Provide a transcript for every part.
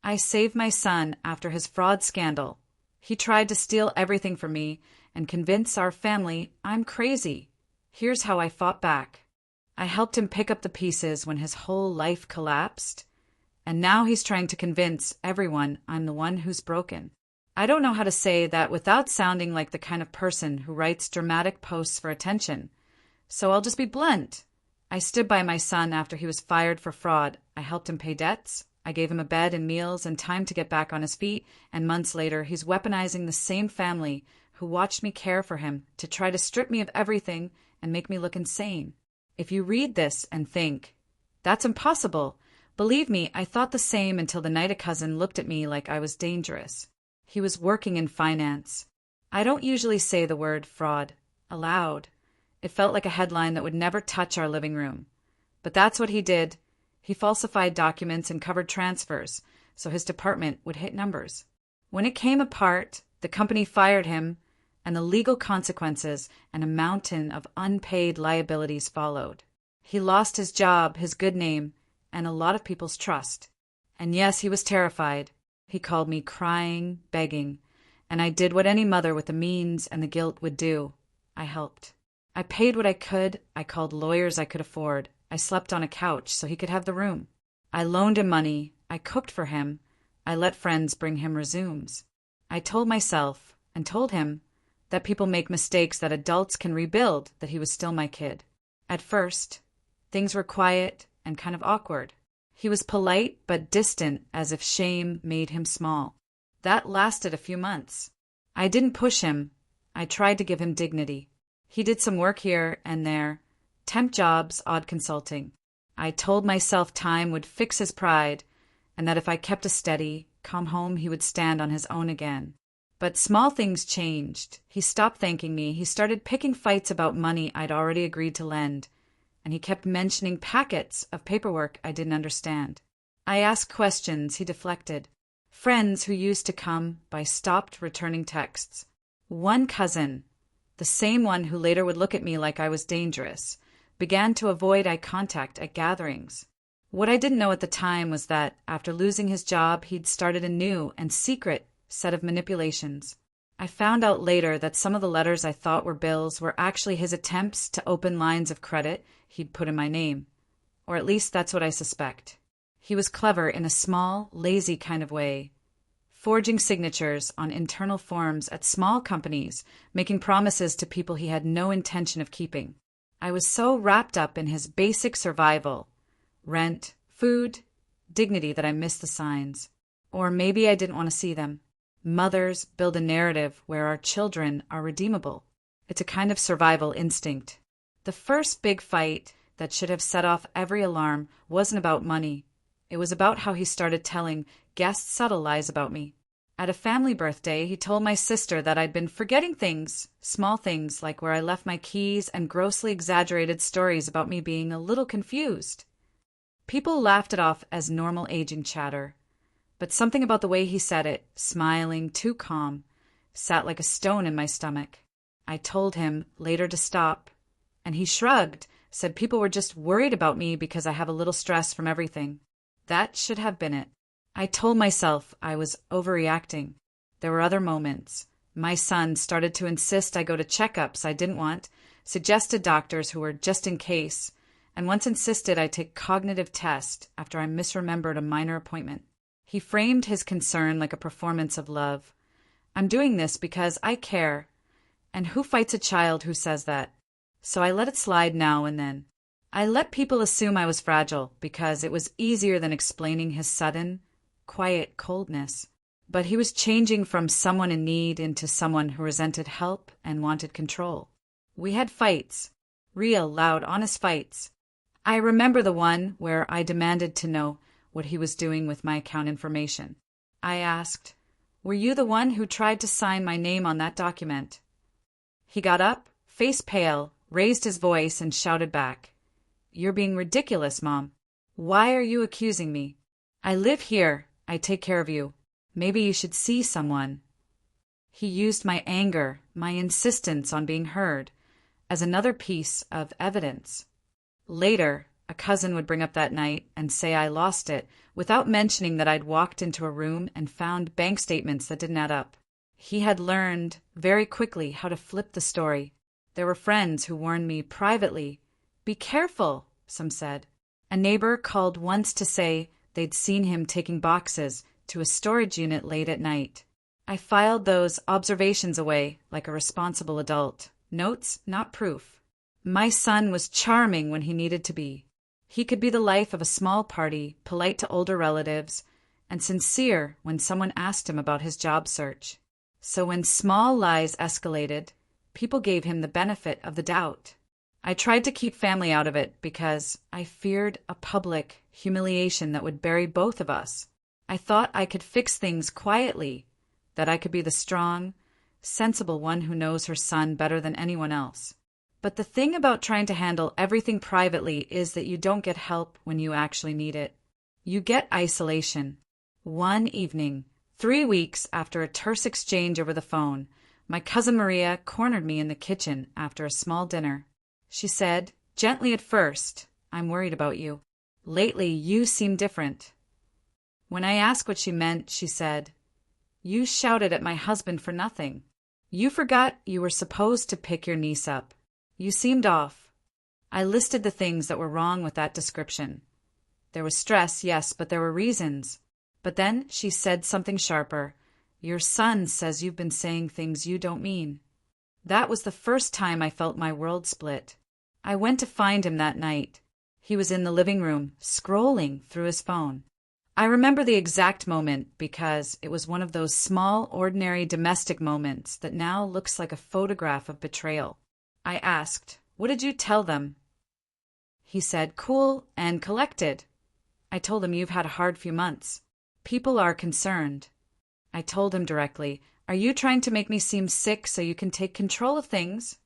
I saved my son after his fraud scandal. He tried to steal everything from me and convince our family I'm crazy. Here's how I fought back. I helped him pick up the pieces when his whole life collapsed, and now he's trying to convince everyone I'm the one who's broken. I don't know how to say that without sounding like the kind of person who writes dramatic posts for attention, so I'll just be blunt. I stood by my son after he was fired for fraud. I helped him pay debts. I gave him a bed and meals and time to get back on his feet, and months later he's weaponizing the same family who watched me care for him to try to strip me of everything and make me look insane. If you read this and think, that's impossible, believe me, I thought the same until the night a cousin looked at me like I was dangerous. He was working in finance. I don't usually say the word fraud aloud. It felt like a headline that would never touch our living room. But that's what he did. He falsified documents and covered transfers, so his department would hit numbers. When it came apart, the company fired him, and the legal consequences and a mountain of unpaid liabilities followed. He lost his job, his good name, and a lot of people's trust. And yes, he was terrified. He called me crying, begging, and I did what any mother with the means and the guilt would do. I helped. I paid what I could. I called lawyers I could afford. I slept on a couch so he could have the room. I loaned him money. I cooked for him. I let friends bring him resumes. I told myself and told him that people make mistakes that adults can rebuild, that he was still my kid. At first, things were quiet and kind of awkward. He was polite but distant, as if shame made him small. That lasted a few months. I didn't push him. I tried to give him dignity. He did some work here and there, temp jobs, odd consulting. I told myself time would fix his pride, and that if I kept a steady, calm home, he would stand on his own again. But small things changed. He stopped thanking me. He started picking fights about money I'd already agreed to lend, and he kept mentioning packets of paperwork I didn't understand. I asked questions. He deflected. Friends who used to come by stopped returning texts. One cousin, the same one who later would look at me like I was dangerous, began to avoid eye contact at gatherings. What I didn't know at the time was that, after losing his job, he'd started a new and secret set of manipulations. I found out later that some of the letters I thought were bills were actually his attempts to open lines of credit he'd put in my name. Or at least that's what I suspect. He was clever in a small, lazy kind of way, forging signatures on internal forms at small companies, making promises to people he had no intention of keeping. I was so wrapped up in his basic survival, rent, food, dignity, that I missed the signs. Or maybe I didn't want to see them. Mothers build a narrative where our children are redeemable. It's a kind of survival instinct. The first big fight that should have set off every alarm wasn't about money. It was about how he started telling guests subtle lies about me. At a family birthday, he told my sister that I'd been forgetting things, small things like where I left my keys, and grossly exaggerated stories about me being a little confused. People laughed it off as normal aging chatter. But something about the way he said it, smiling, too calm, sat like a stone in my stomach. I told him later to stop, and he shrugged, said people were just worried about me because I have a little stress from everything. That should have been it. I told myself I was overreacting. There were other moments. My son started to insist I go to checkups I didn't want, suggested doctors who were just in case, and once insisted I take cognitive test after I misremembered a minor appointment. He framed his concern like a performance of love. I'm doing this because I care, and who fights a child who says that? So I let it slide now and then. I let people assume I was fragile because it was easier than explaining his sudden, quiet coldness. But he was changing from someone in need into someone who resented help and wanted control. We had fights, real, loud, honest fights. I remember the one where I demanded to know what he was doing with my account information. I asked, "Were you the one who tried to sign my name on that document?" He got up, face pale, raised his voice, and shouted back, "You're being ridiculous, Mom. Why are you accusing me? I live here. I take care of you. Maybe you should see someone." He used my anger, my insistence on being heard, as another piece of evidence. Later, A cousin would bring up that night and say I lost it, without mentioning that I'd walked into a room and found bank statements that didn't add up. He had learned very quickly how to flip the story. There were friends who warned me privately. Be careful, some said. A neighbor called once to say they'd seen him taking boxes to a storage unit late at night. I filed those observations away like a responsible adult. Notes, not proof. My son was charming when he needed to be. He could be the life of a small party, polite to older relatives, and sincere when someone asked him about his job search. So when small lies escalated, people gave him the benefit of the doubt. I tried to keep family out of it because I feared a public humiliation that would bury both of us. I thought I could fix things quietly, that I could be the strong, sensible one who knows her son better than anyone else. But the thing about trying to handle everything privately is that you don't get help when you actually need it. You get isolation. One evening, 3 weeks after a terse exchange over the phone, my cousin Maria cornered me in the kitchen after a small dinner. She said, gently at first, I'm worried about you. Lately, you seem different. When I asked what she meant, she said, you shouted at my husband for nothing. You forgot you were supposed to pick your niece up. You seemed off. I listed the things that were wrong with that description. There was stress, yes, but there were reasons. But then she said something sharper. Your son says you've been saying things you don't mean. That was the first time I felt my world split. I went to find him that night. He was in the living room, scrolling through his phone. I remember the exact moment because it was one of those small, ordinary domestic moments that now looks like a photograph of betrayal. I asked, what did you tell them? He said, cool and collected. I told him you've had a hard few months. People are concerned. I told him directly, are you trying to make me seem sick so you can take control of things?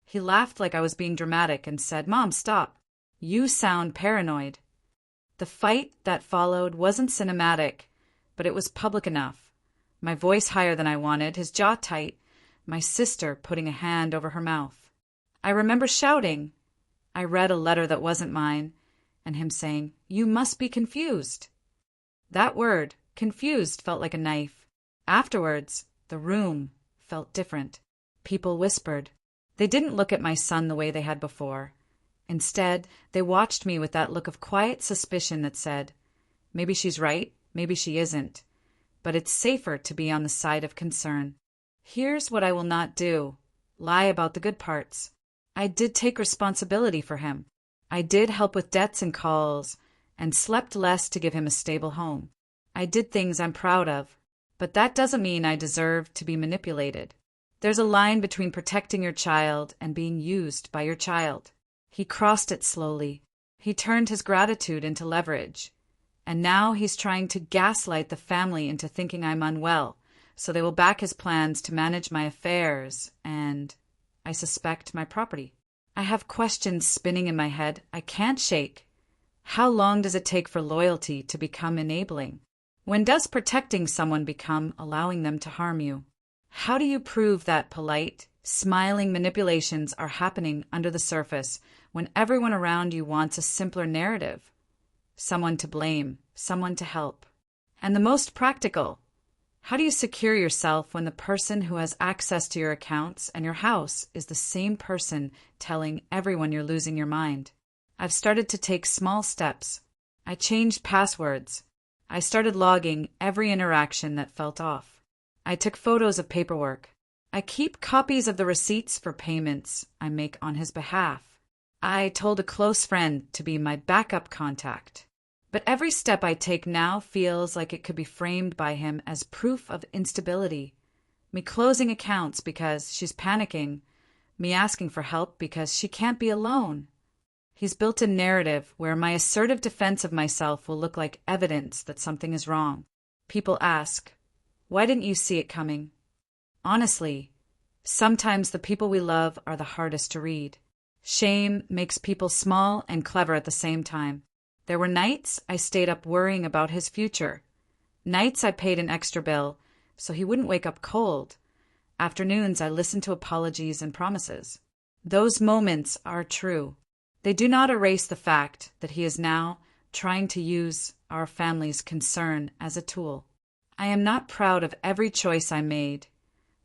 He laughed like I was being dramatic and said, Mom, stop. You sound paranoid. The fight that followed wasn't cinematic, but it was public enough. My voice higher than I wanted, his jaw tight, my sister putting a hand over her mouth. I remember shouting. I read a letter that wasn't mine, and him saying, you must be confused. That word, confused, felt like a knife. Afterwards, the room felt different. People whispered. They didn't look at my son the way they had before. Instead, they watched me with that look of quiet suspicion that said, maybe she's right, maybe she isn't, but it's safer to be on the side of concern. Here's what I will not do. Lie about the good parts. I did take responsibility for him. I did help with debts and calls, and slept less to give him a stable home. I did things I'm proud of, but that doesn't mean I deserve to be manipulated. There's a line between protecting your child and being used by your child. He crossed it slowly. He turned his gratitude into leverage. And now he's trying to gaslight the family into thinking I'm unwell, so they will back his plans to manage my affairs and, I suspect, my property. I have questions spinning in my head I can't shake. How long does it take for loyalty to become enabling? When does protecting someone become allowing them to harm you? How do you prove that polite, smiling manipulations are happening under the surface when everyone around you wants a simpler narrative? Someone to blame, someone to help. And the most practical, how do you secure yourself when the person who has access to your accounts and your house is the same person telling everyone you're losing your mind? I've started to take small steps. I changed passwords. I started logging every interaction that felt off. I took photos of paperwork. I keep copies of the receipts for payments I make on his behalf. I told a close friend to be my backup contact. But every step I take now feels like it could be framed by him as proof of instability. Me closing accounts because she's panicking. Me asking for help because she can't be alone. He's built a narrative where my assertive defense of myself will look like evidence that something is wrong. People ask, why didn't you see it coming? Honestly, sometimes the people we love are the hardest to read. Shame makes people small and clever at the same time. There were nights I stayed up worrying about his future. Nights I paid an extra bill so he wouldn't wake up cold. Afternoons I listened to apologies and promises. Those moments are true. They do not erase the fact that he is now trying to use our family's concern as a tool. I am not proud of every choice I made,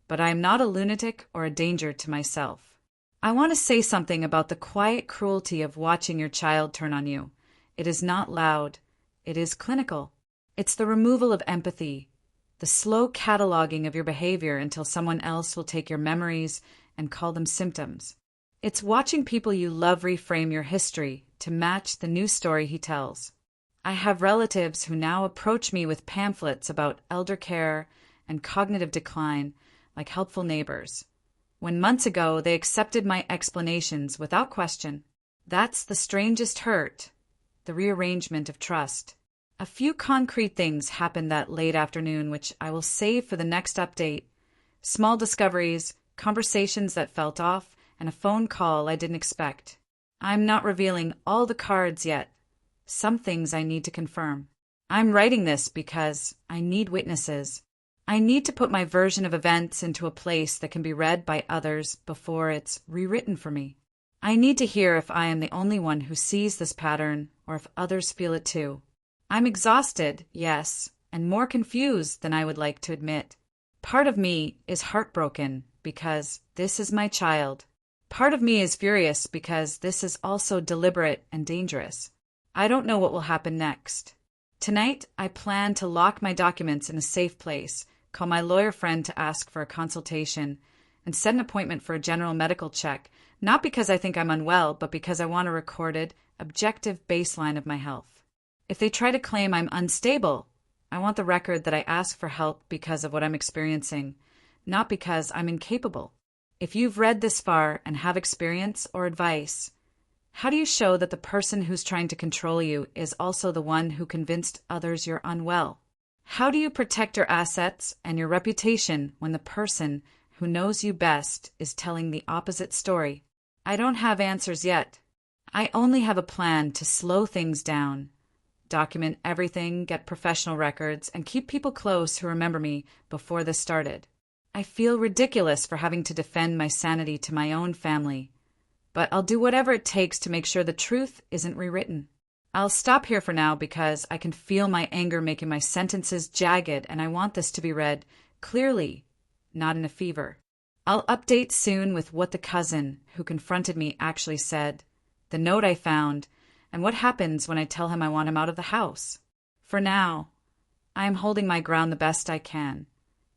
but I am not a lunatic or a danger to myself. I want to say something about the quiet cruelty of watching your child turn on you. It is not loud. It is clinical. It's the removal of empathy, the slow cataloging of your behavior until someone else will take your memories and call them symptoms. It's watching people you love reframe your history to match the new story he tells. I have relatives who now approach me with pamphlets about elder care and cognitive decline like helpful neighbors, when months ago they accepted my explanations without question. That's the strangest hurt, the rearrangement of trust. A few concrete things happened that late afternoon, which I will save for the next update. Small discoveries, conversations that felt off, and a phone call I didn't expect. I'm not revealing all the cards yet. Some things I need to confirm. I'm writing this because I need witnesses. I need to put my version of events into a place that can be read by others before it's rewritten for me. I need to hear if I am the only one who sees this pattern or if others feel it too. I'm exhausted, yes, and more confused than I would like to admit. Part of me is heartbroken because this is my child. Part of me is furious because this is also deliberate and dangerous. I don't know what will happen next. Tonight, I plan to lock my documents in a safe place, call my lawyer friend to ask for a consultation, and set an appointment for a general medical check, not because I think I'm unwell, but because I want a recorded, objective baseline of my health. If they try to claim I'm unstable, I want the record that I ask for help because of what I'm experiencing, not because I'm incapable. If you've read this far and have experience or advice, how do you show that the person who's trying to control you is also the one who convinced others you're unwell? How do you protect your assets and your reputation when the person who knows you best is telling the opposite story? I don't have answers yet. I only have a plan to slow things down, document everything, get professional records, and keep people close who remember me before this started. I feel ridiculous for having to defend my sanity to my own family, but I'll do whatever it takes to make sure the truth isn't rewritten. I'll stop here for now because I can feel my anger making my sentences jagged, and I want this to be read clearly, not in a fever. I'll update soon with what the cousin who confronted me actually said, the note I found, and what happens when I tell him I want him out of the house. For now, I am holding my ground the best I can,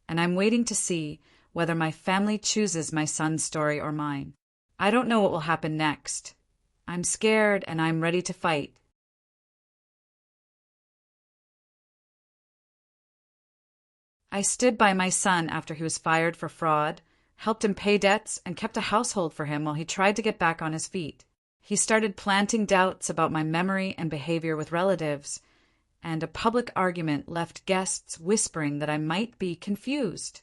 and I'm waiting to see whether my family chooses my son's story or mine. I don't know what will happen next. I'm scared and I'm ready to fight. I stood by my son after he was fired for fraud, helped him pay debts, and kept a household for him while he tried to get back on his feet. He started planting doubts about my memory and behavior with relatives, and a public argument left guests whispering that I might be confused.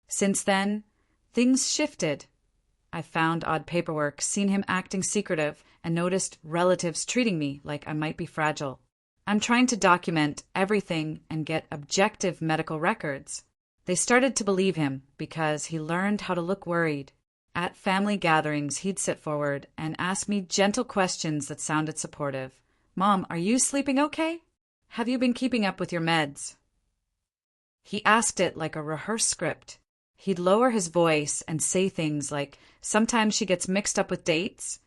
Since then, things shifted. I found odd paperwork, seen him acting secretive, and noticed relatives treating me like I might be fragile. I'm trying to document everything and get objective medical records. They started to believe him because he learned how to look worried. At family gatherings, he'd sit forward and ask me gentle questions that sounded supportive. Mom, are you sleeping okay? Have you been keeping up with your meds? He asked it like a rehearsed script. He'd lower his voice and say things like, sometimes she gets mixed up with dates,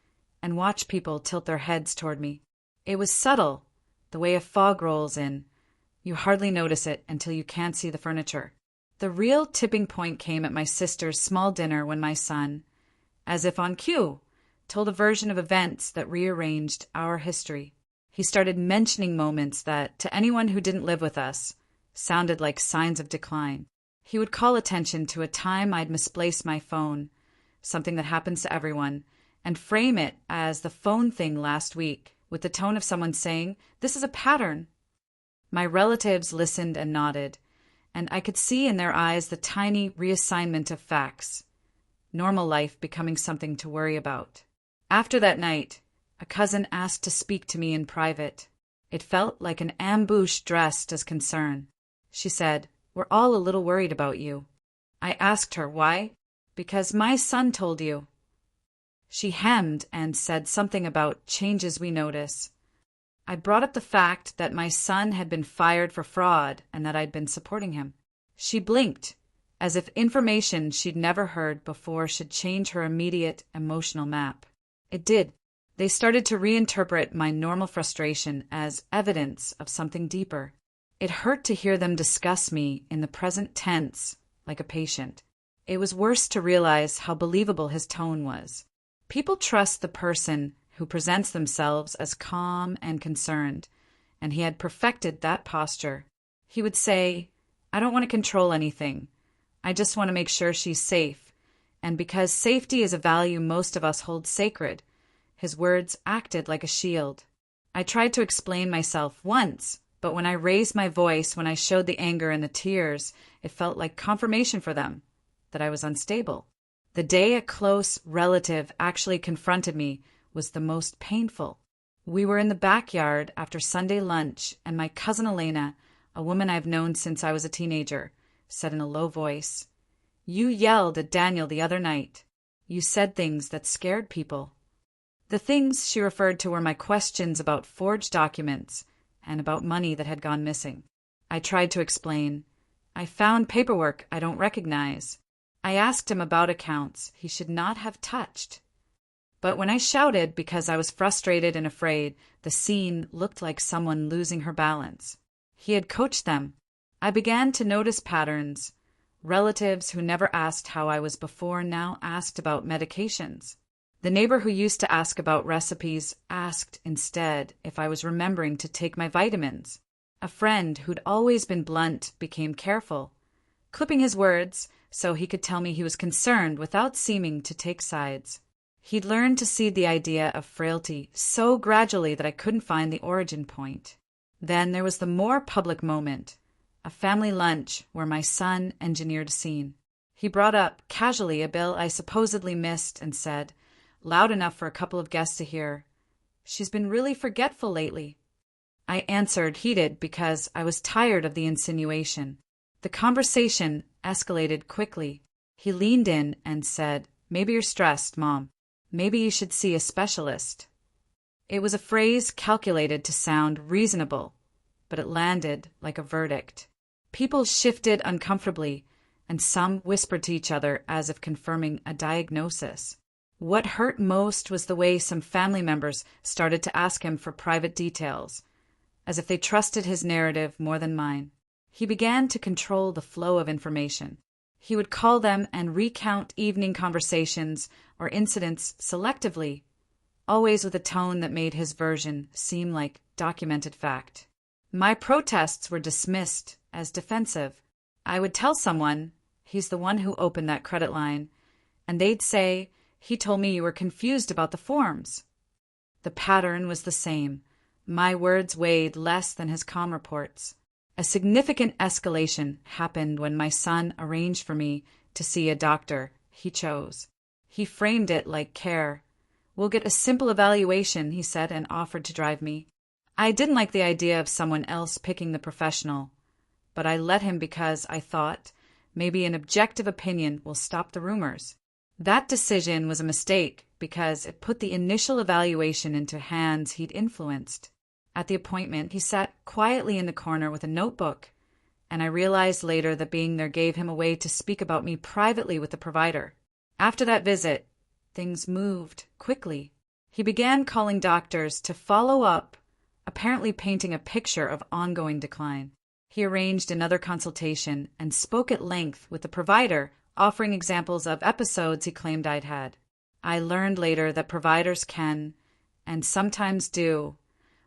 and watch people tilt their heads toward me. It was subtle, the way a fog rolls in. You hardly notice it until you can't see the furniture. The real tipping point came at my sister's small dinner when my son, as if on cue, told a version of events that rearranged our history. He started mentioning moments that, to anyone who didn't live with us, sounded like signs of decline. He would call attention to a time I'd misplaced my phone, something that happens to everyone, and frame it as the phone thing last week, with the tone of someone saying, "This is a pattern." My relatives listened and nodded, and I could see in their eyes the tiny reassignment of facts, normal life becoming something to worry about. After that night, a cousin asked to speak to me in private. It felt like an ambush dressed as concern. She said, "We're all a little worried about you." I asked her, why? "Because my son told you." She hemmed and said something about changes we notice. I brought up the fact that my son had been fired for fraud and that I'd been supporting him. She blinked, as if information she'd never heard before should change her immediate emotional map. It did. They started to reinterpret my normal frustration as evidence of something deeper. It hurt to hear them discuss me in the present tense, like a patient. It was worse to realize how believable his tone was. People trust the person who presents themselves as calm and concerned, and he had perfected that posture. He would say, "I don't want to control anything. I just want to make sure she's safe." And because safety is a value most of us hold sacred, his words acted like a shield. I tried to explain myself once, but when I raised my voice, when I showed the anger and the tears, it felt like confirmation for them that I was unstable. The day a close relative actually confronted me was the most painful. We were in the backyard after Sunday lunch, and my cousin Elena, a woman I've known since I was a teenager, said in a low voice, "You yelled at Daniel the other night. You said things that scared people." The things she referred to were my questions about forged documents and about money that had gone missing. I tried to explain. "I found paperwork I don't recognize. I asked him about accounts he should not have touched." But when I shouted because I was frustrated and afraid, the scene looked like someone losing her balance. He had coached them. I began to notice patterns. Relatives who never asked how I was before now asked about medications. The neighbor who used to ask about recipes asked instead if I was remembering to take my vitamins. A friend who'd always been blunt became careful, clipping his words so he could tell me he was concerned without seeming to take sides. He'd learned to see the idea of frailty so gradually that I couldn't find the origin point. Then there was the more public moment, a family lunch where my son engineered a scene. He brought up casually a bill I supposedly missed and said, loud enough for a couple of guests to hear, "She's been really forgetful lately." I answered, heated, because I was tired of the insinuation. The conversation escalated quickly. He leaned in and said, "Maybe you're stressed, Mom. Maybe you should see a specialist." It was a phrase calculated to sound reasonable, but it landed like a verdict. People shifted uncomfortably, and some whispered to each other as if confirming a diagnosis. What hurt most was the way some family members started to ask him for private details, as if they trusted his narrative more than mine. He began to control the flow of information. He would call them and recount evening conversations or incidents selectively, always with a tone that made his version seem like documented fact. My protests were dismissed as defensive. I would tell someone, "He's the one who opened that credit line," and they'd say, "He told me you were confused about the forms." The pattern was the same. My words weighed less than his calm reports. A significant escalation happened when my son arranged for me to see a doctor he chose. He framed it like care. "We'll get a simple evaluation," he said, and offered to drive me. I didn't like the idea of someone else picking the professional, but I let him because I thought, maybe an objective opinion will stop the rumors. That decision was a mistake because it put the initial evaluation into hands he'd influenced. At the appointment, he sat quietly in the corner with a notebook, and I realized later that being there gave him a way to speak about me privately with the provider. After that visit, things moved quickly. He began calling doctors to follow up, apparently painting a picture of ongoing decline. He arranged another consultation and spoke at length with the provider, offering examples of episodes he claimed I'd had. I learned later that providers can, and sometimes do,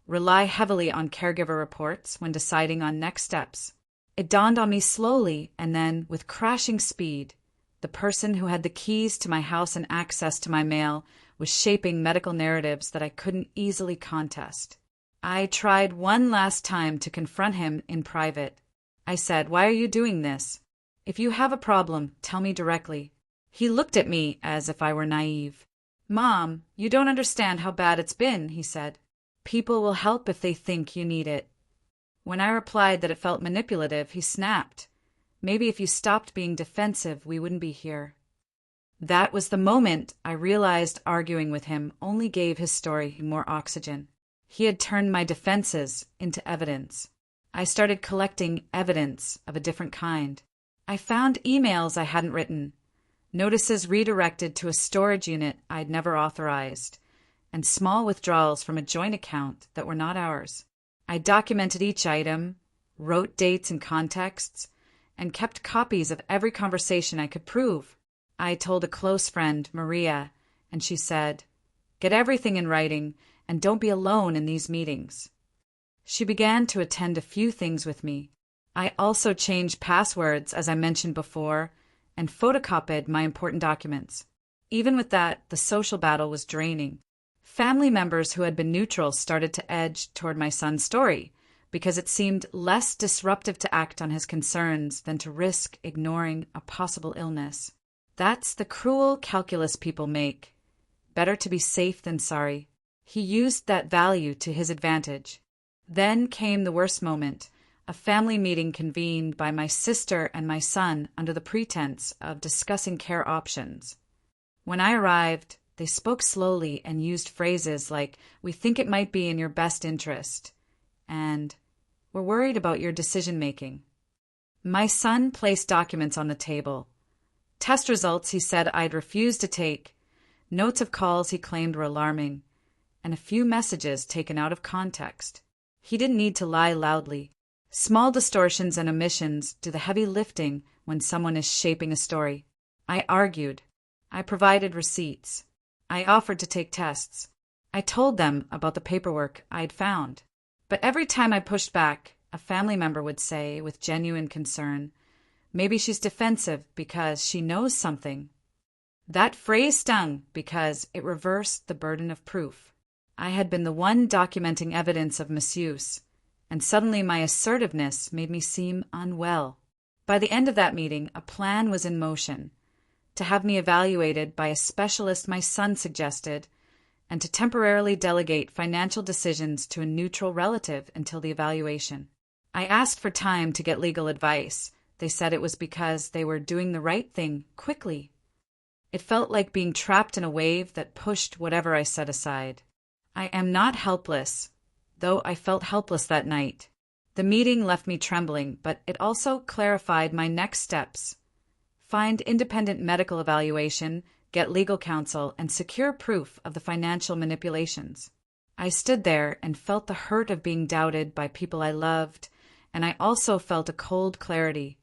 rely heavily on caregiver reports when deciding on next steps. It dawned on me slowly, and then, with crashing speed, the person who had the keys to my house and access to my mail was shaping medical narratives that I couldn't easily contest. I tried one last time to confront him in private. I said, "Why are you doing this? If you have a problem, tell me directly." He looked at me as if I were naive. "Mom, you don't understand how bad it's been," he said. "People will help if they think you need it." When I replied that it felt manipulative, he snapped. "Maybe if you stopped being defensive, we wouldn't be here." That was the moment I realized arguing with him only gave his story more oxygen. He had turned my defenses into evidence. I started collecting evidence of a different kind. I found emails I hadn't written, notices redirected to a storage unit I'd never authorized, and small withdrawals from a joint account that were not ours. I documented each item, wrote dates and contexts, and kept copies of every conversation I could prove. I told a close friend, Maria, and she said, "Get everything in writing and don't be alone in these meetings." She began to attend a few things with me. I also changed passwords, as I mentioned before, and photocopied my important documents. Even with that, the social battle was draining. Family members who had been neutral started to edge toward my son's story because it seemed less disruptive to act on his concerns than to risk ignoring a possible illness. That's the cruel calculus people make. Better to be safe than sorry. He used that value to his advantage. Then came the worst moment, a family meeting convened by my sister and my son under the pretense of discussing care options. When I arrived, they spoke slowly and used phrases like, "We think it might be in your best interest," and "We're worried about your decision-making." My son placed documents on the table. Test results he said I'd refused to take, notes of calls he claimed were alarming, and a few messages taken out of context. He didn't need to lie loudly. Small distortions and omissions do the heavy lifting when someone is shaping a story. I argued. I provided receipts. I offered to take tests. I told them about the paperwork I'd found. But every time I pushed back, a family member would say, with genuine concern, "Maybe she's defensive because she knows something." That phrase stung because it reversed the burden of proof. I had been the one documenting evidence of misuse, and suddenly my assertiveness made me seem unwell. By the end of that meeting, a plan was in motion to have me evaluated by a specialist my son suggested, and to temporarily delegate financial decisions to a neutral relative until the evaluation. I asked for time to get legal advice. They said it was because they were doing the right thing quickly. It felt like being trapped in a wave that pushed whatever I set aside. I am not helpless, though I felt helpless that night. The meeting left me trembling, but it also clarified my next steps. Find independent medical evaluation, get legal counsel, and secure proof of the financial manipulations. I stood there and felt the hurt of being doubted by people I loved, and I also felt a cold clarity.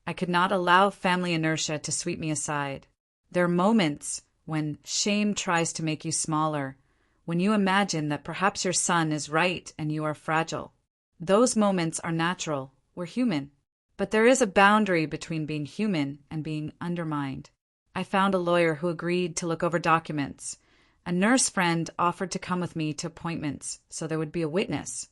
I could not allow family inertia to sweep me aside. There are moments when shame tries to make you smaller, when you imagine that perhaps your son is right and you are fragile. Those moments are natural. We're human. But there is a boundary between being human and being undermined. I found a lawyer who agreed to look over documents. A nurse friend offered to come with me to appointments so there would be a witness.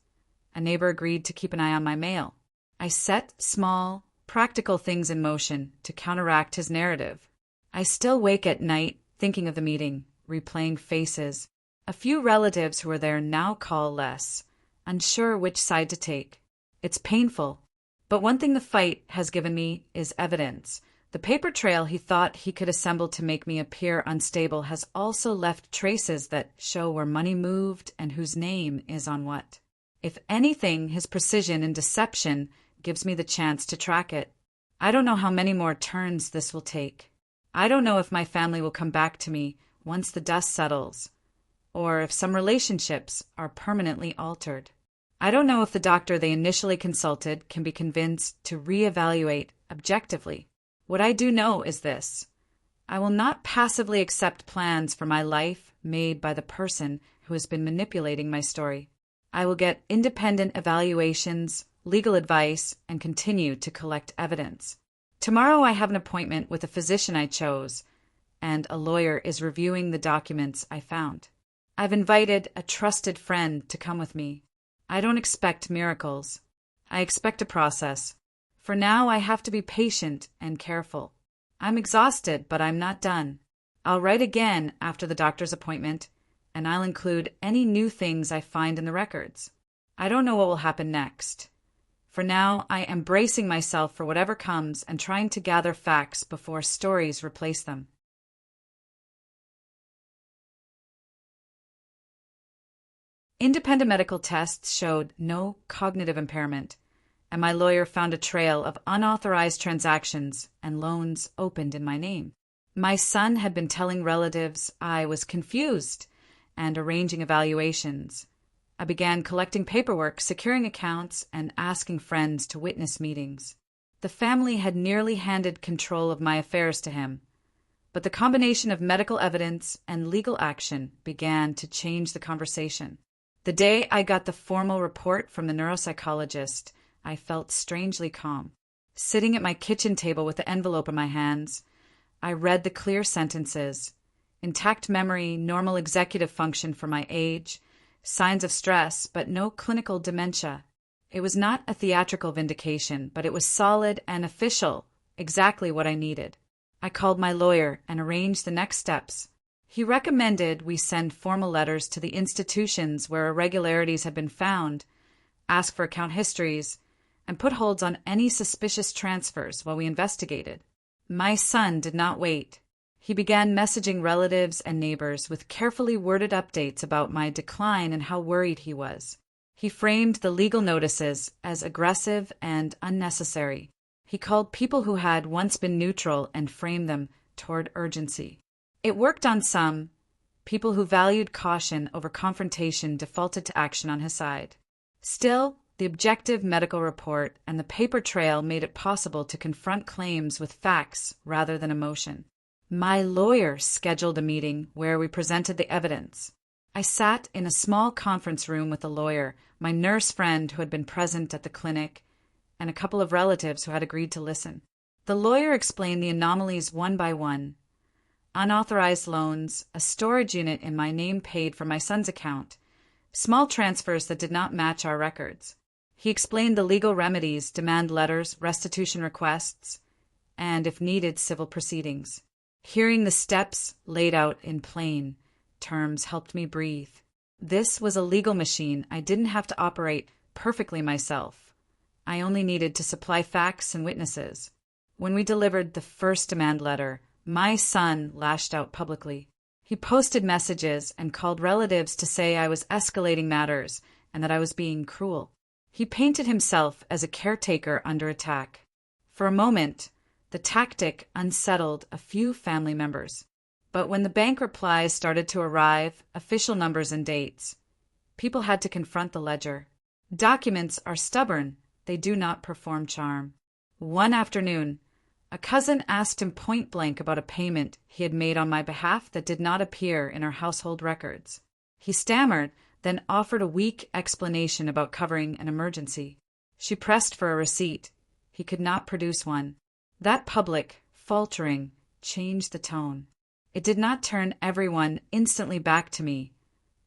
A neighbor agreed to keep an eye on my mail. I set small, practical things in motion to counteract his narrative. I still wake at night thinking of the meeting, replaying faces. A few relatives who were there now call less, unsure which side to take. It's painful. But one thing the fight has given me is evidence. The paper trail he thought he could assemble to make me appear unstable has also left traces that show where money moved and whose name is on what. If anything, his precision and deception gives me the chance to track it. I don't know how many more turns this will take. I don't know if my family will come back to me once the dust settles, or if some relationships are permanently altered. I don't know if the doctor they initially consulted can be convinced to reevaluate objectively. What I do know is this: I will not passively accept plans for my life made by the person who has been manipulating my story. I will get independent evaluations, legal advice, and continue to collect evidence. Tomorrow I have an appointment with a physician I chose, and a lawyer is reviewing the documents I found. I've invited a trusted friend to come with me. I don't expect miracles. I expect a process. For now, I have to be patient and careful. I'm exhausted, but I'm not done. I'll write again after the doctor's appointment, and I'll include any new things I find in the records. I don't know what will happen next. For now, I am bracing myself for whatever comes and trying to gather facts before stories replace them. Independent medical tests showed no cognitive impairment, and my lawyer found a trail of unauthorized transactions and loans opened in my name. My son had been telling relatives I was confused and arranging evaluations. I began collecting paperwork, securing accounts, and asking friends to witness meetings. The family had nearly handed control of my affairs to him, but the combination of medical evidence and legal action began to change the conversation. The day I got the formal report from the neuropsychologist, I felt strangely calm. Sitting at my kitchen table with the envelope in my hands, I read the clear sentences: intact memory, normal executive function for my age, signs of stress, but no clinical dementia. It was not a theatrical vindication, but it was solid and official, exactly what I needed. I called my lawyer and arranged the next steps. He recommended we send formal letters to the institutions where irregularities had been found, ask for account histories, and put holds on any suspicious transfers while we investigated. My son did not wait. He began messaging relatives and neighbors with carefully worded updates about my decline and how worried he was. He framed the legal notices as aggressive and unnecessary. He called people who had once been neutral and framed them toward urgency. It worked on some. People who valued caution over confrontation defaulted to action on his side. Still, the objective medical report and the paper trail made it possible to confront claims with facts rather than emotion. My lawyer scheduled a meeting where we presented the evidence. I sat in a small conference room with a lawyer, my nurse friend who had been present at the clinic, and a couple of relatives who had agreed to listen. The lawyer explained the anomalies one by one: unauthorized loans, a storage unit in my name paid from my son's account, small transfers that did not match our records. He explained the legal remedies: demand letters, restitution requests, and, if needed, civil proceedings. Hearing the steps laid out in plain terms helped me breathe. This was a legal machine. I didn't have to operate perfectly myself. I only needed to supply facts and witnesses. When we delivered the first demand letter, my son lashed out publicly. He posted messages and called relatives to say I was escalating matters and that I was being cruel. He painted himself as a caretaker under attack. For a moment, the tactic unsettled a few family members. But when the bank replies started to arrive, official numbers and dates, people had to confront the ledger. Documents are stubborn. They do not perform charm. One afternoon, a cousin asked him point blank about a payment he had made on my behalf that did not appear in our household records. He stammered, then offered a weak explanation about covering an emergency. She pressed for a receipt. He could not produce one. That public faltering changed the tone. It did not turn everyone instantly back to me,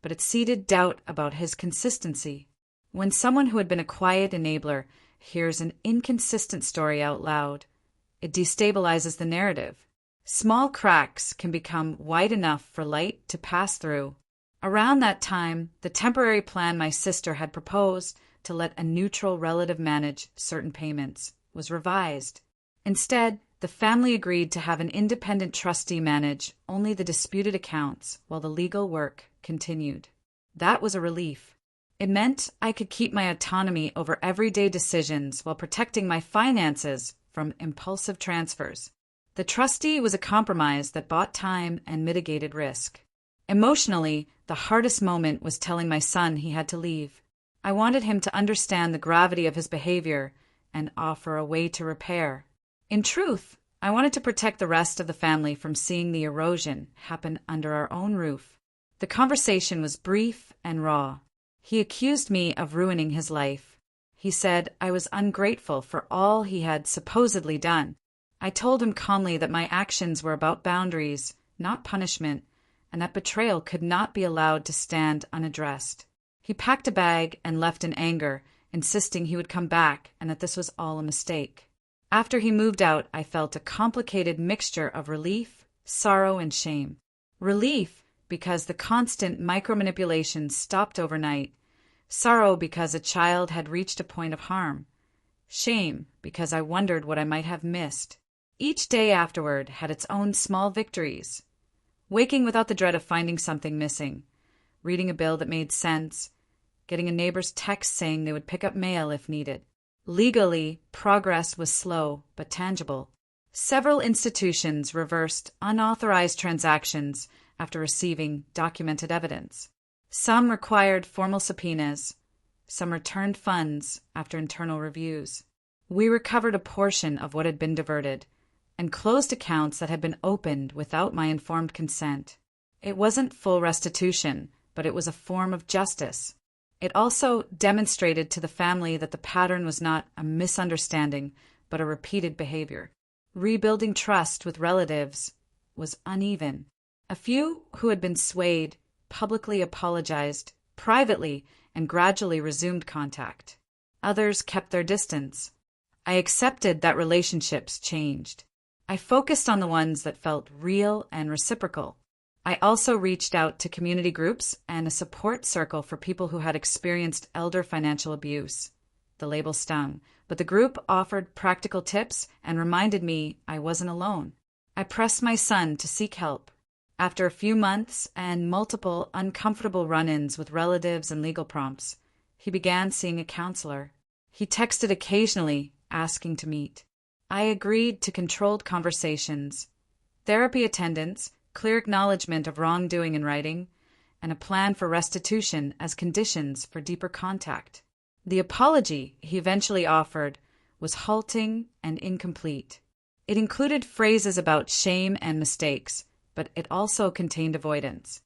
but it seeded doubt about his consistency. When someone who had been a quiet enabler hears an inconsistent story out loud, it destabilizes the narrative. Small cracks can become wide enough for light to pass through. Around that time, the temporary plan my sister had proposed to let a neutral relative manage certain payments was revised. Instead, the family agreed to have an independent trustee manage only the disputed accounts while the legal work continued. That was a relief. It meant I could keep my autonomy over everyday decisions while protecting my finances from impulsive transfers. The trustee was a compromise that bought time and mitigated risk. Emotionally, the hardest moment was telling my son he had to leave. I wanted him to understand the gravity of his behavior and offer a way to repair. In truth, I wanted to protect the rest of the family from seeing the erosion happen under our own roof. The conversation was brief and raw. He accused me of ruining his life. He said I was ungrateful for all he had supposedly done. I told him calmly that my actions were about boundaries, not punishment, and that betrayal could not be allowed to stand unaddressed. He packed a bag and left in anger, insisting he would come back and that this was all a mistake. After he moved out, I felt a complicated mixture of relief, sorrow, and shame. Relief, because the constant micromanipulation stopped overnight. Sorrow, because a child had reached a point of harm. Shame, because I wondered what I might have missed. Each day afterward had its own small victories. Waking without the dread of finding something missing, reading a bill that made sense, getting a neighbor's text saying they would pick up mail if needed. Legally, progress was slow but tangible. Several institutions reversed unauthorized transactions after receiving documented evidence. Some required formal subpoenas. Some returned funds after internal reviews. We recovered a portion of what had been diverted and closed accounts that had been opened without my informed consent. It wasn't full restitution, but it was a form of justice. It also demonstrated to the family that the pattern was not a misunderstanding, but a repeated behavior. Rebuilding trust with relatives was uneven. A few who had been swayed publicly apologized privately and gradually resumed contact. Others kept their distance. I accepted that relationships changed. I focused on the ones that felt real and reciprocal. I also reached out to community groups and a support circle for people who had experienced elder financial abuse. The label stung, but the group offered practical tips and reminded me I wasn't alone. I pressed my son to seek help. After a few months and multiple uncomfortable run-ins with relatives and legal prompts, he began seeing a counselor. He texted occasionally, asking to meet. I agreed to controlled conversations, therapy attendance, clear acknowledgement of wrongdoing in writing, and a plan for restitution as conditions for deeper contact. The apology he eventually offered was halting and incomplete. It included phrases about shame and mistakes, but it also contained avoidance.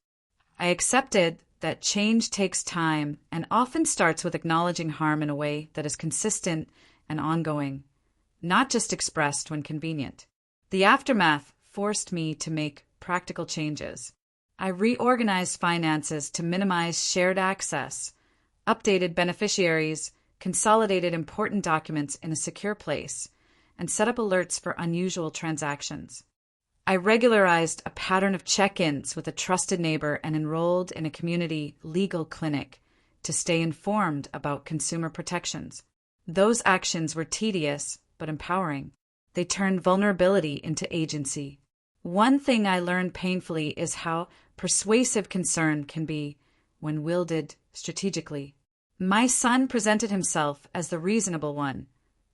I accepted that change takes time and often starts with acknowledging harm in a way that is consistent and ongoing, not just expressed when convenient. The aftermath forced me to make practical changes. I reorganized finances to minimize shared access, updated beneficiaries, consolidated important documents in a secure place, and set up alerts for unusual transactions. I regularized a pattern of check-ins with a trusted neighbor and enrolled in a community legal clinic to stay informed about consumer protections. Those actions were tedious but empowering. They turned vulnerability into agency. One thing I learned painfully is how persuasive concern can be when wielded strategically. My son presented himself as the reasonable one,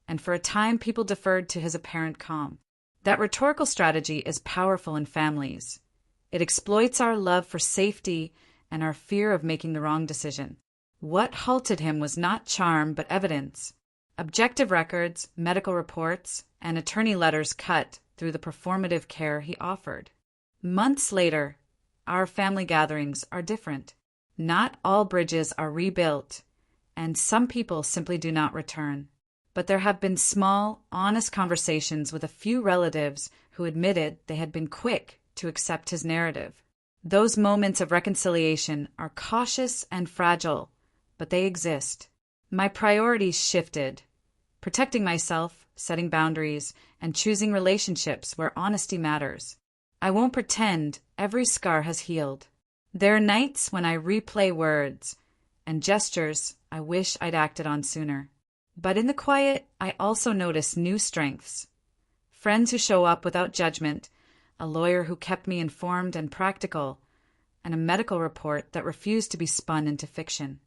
and for a time people deferred to his apparent calm. That rhetorical strategy is powerful in families. It exploits our love for safety and our fear of making the wrong decision. What halted him was not charm but evidence. Objective records, medical reports, and attorney letters cut through the performative care he offered. Months later, our family gatherings are different. Not all bridges are rebuilt, and some people simply do not return. But there have been small, honest conversations with a few relatives who admitted they had been quick to accept his narrative. Those moments of reconciliation are cautious and fragile, but they exist. My priorities shifted, protecting myself, setting boundaries, and choosing relationships where honesty matters. I won't pretend every scar has healed. There are nights when I replay words and gestures I wish I'd acted on sooner. But in the quiet, I also notice new strengths. Friends who show up without judgment, a lawyer who kept me informed and practical, and a medical report that refused to be spun into fiction.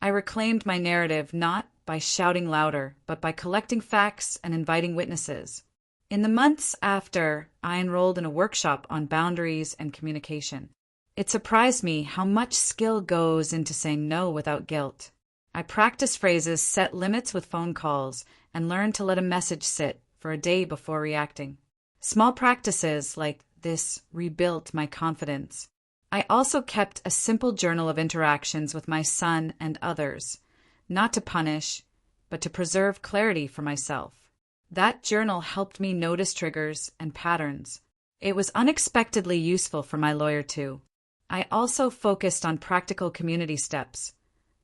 I reclaimed my narrative not by shouting louder, but by collecting facts and inviting witnesses. In the months after, I enrolled in a workshop on boundaries and communication. It surprised me how much skill goes into saying no without guilt. I practiced phrases, set limits with phone calls, and learned to let a message sit for a day before reacting. Small practices like this rebuilt my confidence. I also kept a simple journal of interactions with my son and others, not to punish, but to preserve clarity for myself. That journal helped me notice triggers and patterns. It was unexpectedly useful for my lawyer too. I also focused on practical community steps,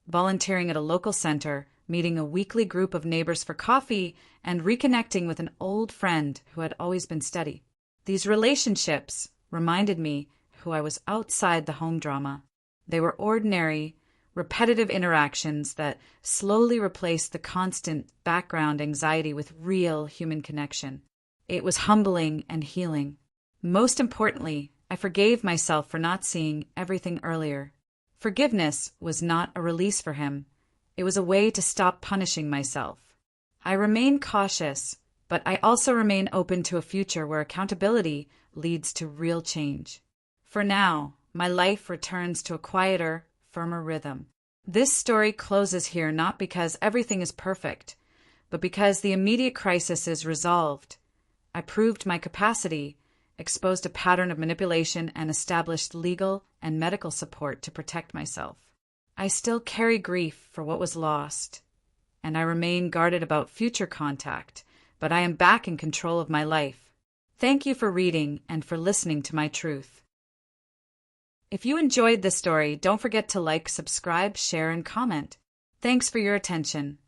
volunteering at a local center, meeting a weekly group of neighbors for coffee, and reconnecting with an old friend who had always been steady. These relationships reminded me who I was outside the home drama. They were ordinary, repetitive interactions that slowly replaced the constant background anxiety with real human connection. It was humbling and healing. Most importantly, I forgave myself for not seeing everything earlier, Forgiveness was not a release for him. It was a way to stop punishing myself. I remain cautious, but I also remain open to a future where accountability leads to real change. For now, my life returns to a quieter, firmer rhythm. This story closes here not because everything is perfect, but because the immediate crisis is resolved. I proved my capacity, exposed a pattern of manipulation, and established legal and medical support to protect myself. I still carry grief for what was lost, and I remain guarded about future contact, but I am back in control of my life. Thank you for reading and for listening to my truth. If you enjoyed this story, don't forget to like, subscribe, share, and comment. Thanks for your attention.